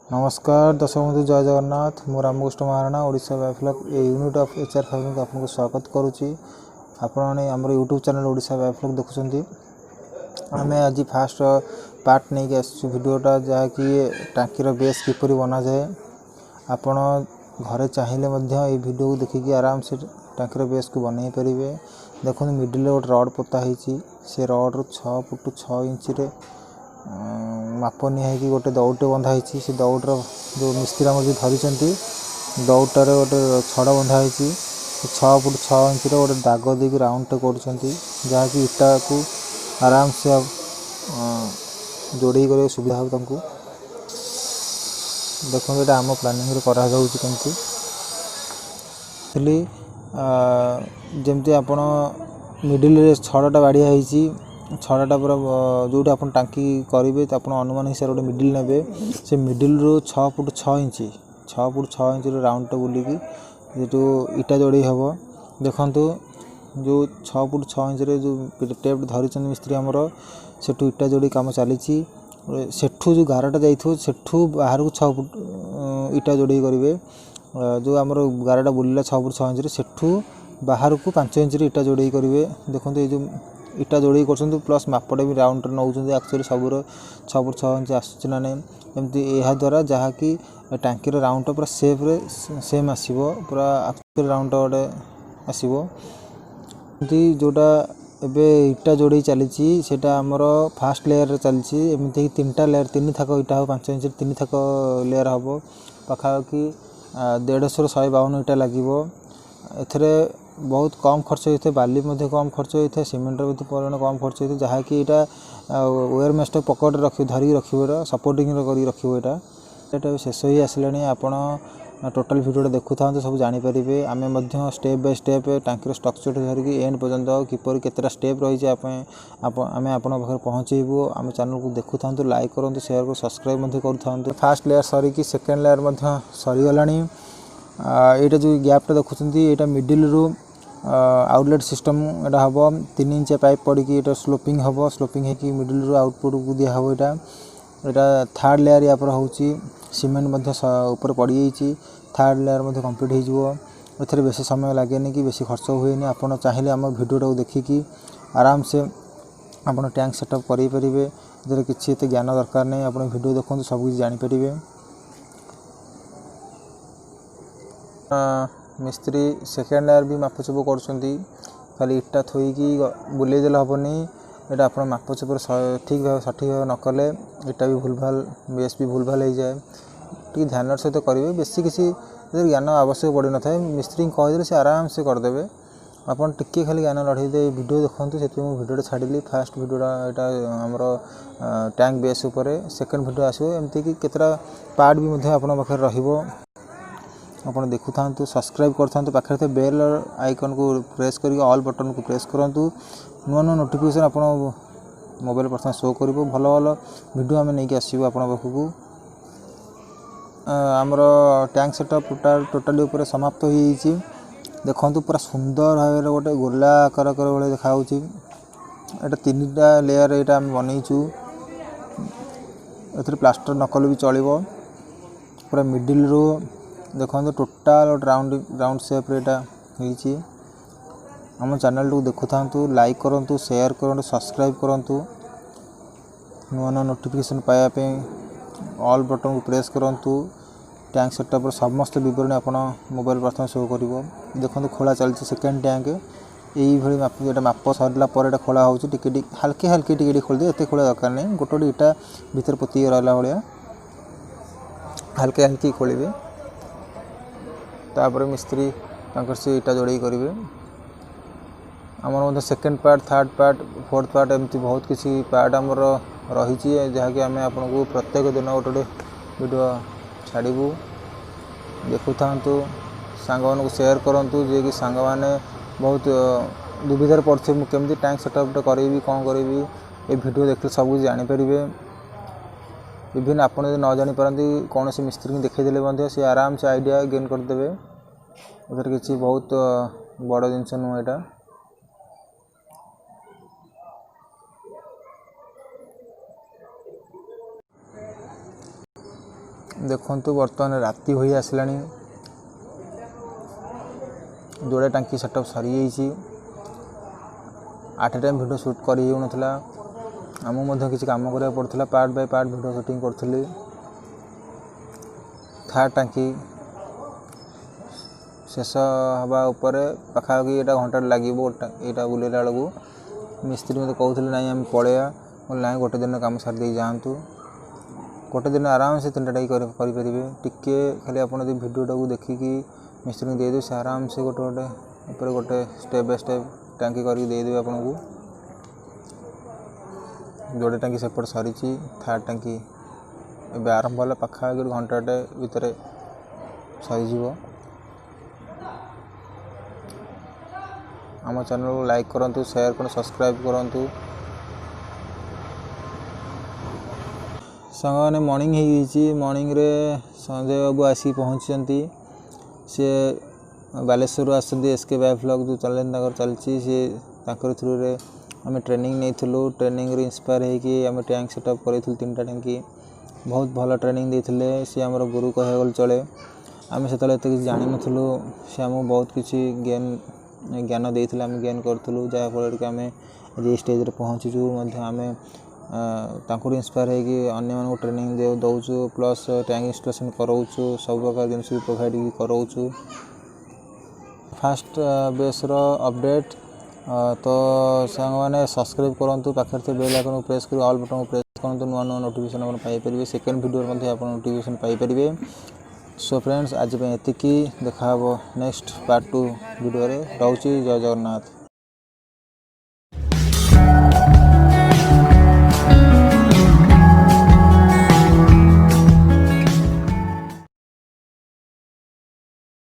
नमस्कार दर्शक बंधु जय जगन्नाथ मु Ramakrishna Maharana Odisha biofloc a unit of HR farming आपको स्वागत करुच्ची। आपने आम यूट्यूब चैनल ओडिशा बायोफ्लॉक देखुं। आम आज फास्ट पार्ट नहीं आसु भिडटा जहाँकि टांकीर बेस किपरि बना जाए। आपण घरे चाहिए वीडियो को देखिकी आराम से टांकीर बेस को बनई पारे। देखो मिडिल गोटे रड पोता से रड 6 फुट 6 इंच माप निहाई गोटे दौड़टे बंधाई से दौड़र जो मिस्त्री जो धरी दौड़टार गोटे छड़ बंधाई 6 फुट 6 इंच गोटे दाग देकी राउंड कर जहाँकि इटा को आराम से जोड़े कर सुविधा हो। देखो ये आम प्लानिंग कमी जमती आपण मिडिल छड़टा बाड़िया छड़ाटा पूरा जो आप टांकी करेंगे तो आप अनुमान हिसाब से मिडिल ने से मिडिल रू 6 foot 6 inch 6 foot 6 inch round बुलिकी जो इटा जोड़ी हम देखु जो 6 फुट 6 इंच जो टेप धरी मिस्त्री आमर सेठू इटा जोड़ी कम चली सेठू जो गारटा जाठू बाहर को 6 फुट इटा जोड़ी करेंगे। जो आमर गारटा बुलिला 6 फुट 6 इंच सेठू बाहर को 5 इंच इटा जोड़ी करेंगे। देखो ये जो इटा जोड़ी कर प्लस मापटे भी राउंड नौ एक्चुअली सबूर 6 फुट 6 इंच आसूना नहीं एमती यह द्वारा जहाँकि टांकीर राउंड पूरा सेफ्रे सेम आसो पूरा एक्चुअल राउंड गोटे आसो। जोटा एवं इटा जोड़ी चली आमर फास्ट लेयर चलती एमती 3टा लेयर 3 थाक इटा हम 5 इंच 3 थाक लेयर हम पाखापाखि 150 152 इटा लगे। एथरे बहुत कम खर्च होता है बाली कम खर्च होता है सीमेंट परिमाण कम खर्च होता है जहाँकि यहाँ वेयर मेस्ट पकेट रख धरिक रखा सपोर्टिंग रखा शेष ही आसला। आपण टोटल वीडियो देखु था सब जानीपारे आम स्टेप बाय स्टेप टांकीर स्ट्रक्चर धरिकी एंड पर्यंत किपर केतटा स्टेप रही है आम आपण पाखे पहुँचेबू। आम चैनल को देखु था लाइक करूँ शेयर कर सब्सक्राइब करूँ। फास्ट लेयर सरिकी सेकेंड लेयर सरीगला। यहाँ जो गैपटा देखुं यहाँ मिडिल रू आउटलेट सिस्टम एटा हम 3 इंच पाइप पड़ी स्लोपिंग हम स्लोपिंग होगी मिडिल रू आउटपुट को दिया हम। यहाँ थर्ड लेयर या पर हूँ सीमेंट ऊपर पड़ जाइए थर्ड लेयर कंप्लीट हो बेसी समय लगे कि बेसी खर्च हुए। आपड़ चाहिए आम भिडियो देखिकी आराम से आप टैंक सेटअप करेंगे इधर किसी ज्ञान दरकार नहीं आप भिडियो देखो सब कुछ जानीपारे। मिस्त्री सेकेंड लेयर भी मापचुप कर खाली इटा थोईकी बुले देले हेनी यहाँ आप मापचुप ठीक भाव सठिक भाव नकले इटा भी भूल भाल बेस भी भूल भाल हो जाए टी ध्यान सहित करेंगे। बेसी किसी ज्ञान आवश्यक पड़ न था मिस्त्री कहीदे से आराम से करदे आप टिके खाली ज्ञान लड़े दे वीडियो देखो से वीडियो छाड़ी फास्ट वीडियोटा यहाँ आमर टैंक बेस उपर सेकेंड वीडियो आसो एमती कि केतटा पार्ट भी आप रहिबो आप देखु था सब्सक्राइब कर पाखे बेल आइकन को प्रेस कर ऑल बटन को प्रेस करूँ नुआ नुआ नोटिफिकेशन आप मोबाइल प्रथम शो कर भल भल भिडियो आम नहीं आसो आप पाखक। आमर टैंक सेटअप टोटाली उपर समाप्त हो देखु पूरा सुंदर भाव गोटे गोला आकार भाई देखा यहाँ 3टा लेयर यहाँ आम बनईचु ए प्लास्टर नकल भी चलो पूरा मिडिल रू देखो टोटाल राउंड सेप होती। आम चैनल को देखु था लाइक करूँ शेयर करूँ सब्सक्राइब करूँ नुआ नुआ नोटिफिकेशन पाइबा ऑल बटन को प्रेस करूँ। टैंक सेटअप समस्त विवरण आप मोबाइल प्रथम शो कर देखो खोला चलती सेकेंड टैंक यही माप जो माप सरला खोला हो हल्के हल्के टी खोल दे खोला दरकार नहीं गोटे गोटे इटा भीतर पोती रहा भाया हल्के हल्के खोलेंगे तापर मिस्त्री से इटा जोड़े करेंगे। आमर second part third part fourth part एमती बहुत किसी पार्ट आमर रही जहाँकि आम आपन को प्रत्येक दिन गोटे गोटे वीडियो छाड़ू देखु था सांग मान शेयर करूँ जे कि सांग मैंने बहुत दुविधार पड़े मुझे टैंक सेटअप करेंगी कौन करी ये वीडियो देखते सब कुछ जानीपारे। इवन आप न जापारती कौन से मिस्त्री को देखईदे सी आराम से आइडिया गेन करदे किसी बहुत बड़ जिनस नुह यहाँ। देखु बर्तमान राति हो आसलानी जोड़े टांकी सेटअप सरी जाइए आठ टाइम वीडियो शूट कर होना आमको किसी काम करा पड़ता part by part video shooting करी थर्ड टांकी शेष हवा उपर पाखापाखि यहाँ घंटा लगे यहाँ बुलेला बेलू मिस्त्री मत कहते ना आम पलैया ना गोटे दिन कम सारी जातु गोटे दिन आराम से 3टा टाँकी करेंगे टिके खाली आप भिडियोटा को देखिकी मिस्त्री को देदेवे से आराम से गोटे गोटे गोटे स्टेप बाय स्टेप टाँकी करदेवे आपन को जोड़े टाँकी सेपट सरी थर्ड टाँकी ए आरंभ है पाखापाखि घंटाटे भितर सरीज आम चैनल को लाइक करूँ शेयर कर सब्सक्राइब करूँ सांग मैंने मॉर्निंग मॉर्निंग रे संजय बाबू आसिक पहुँचती सी बालेश्वर आसती एसके बायोफ्लॉक जो चैनल चलती सी थ्रू रे आम ट्रेनिंग नहीं ट्रेनिंग रे इंस्पायर होगी आम टैंक सेटअप करूँ 3टा टैंकी बहुत भल ट्रेनिंग देते सी आमर गुरु कह चले आम से किसी जान नु सी आमको बहुत किसी ज्ञान देते आम ज्ञान करूँ जहाँफल कि आम आज स्टेज रे पहुँचीचु आम इंस्पायर होगी अन्य मानक ट्रेनिंग दौचु प्लस टैंक इंस्टॉलेशन कराऊँ सब प्रकार जिन प्रोवाइड कराऊँ फास्ट बेस अपडेट तो सांग मैंने सब्सक्राइब करूँ पाखे बेल आइकन प्रेस कर ऑल बटन प्रेस करूँ नुआ नुआ नोटिफिकेशन आप पाइपर सेकेंड वीडियो आप नोटिफिकेशन पाइपर सो फ्रेंड्स आज एतिकी देखा नेक्स्ट पार्ट 2 वीडियो रे रोची जय जगन्नाथ।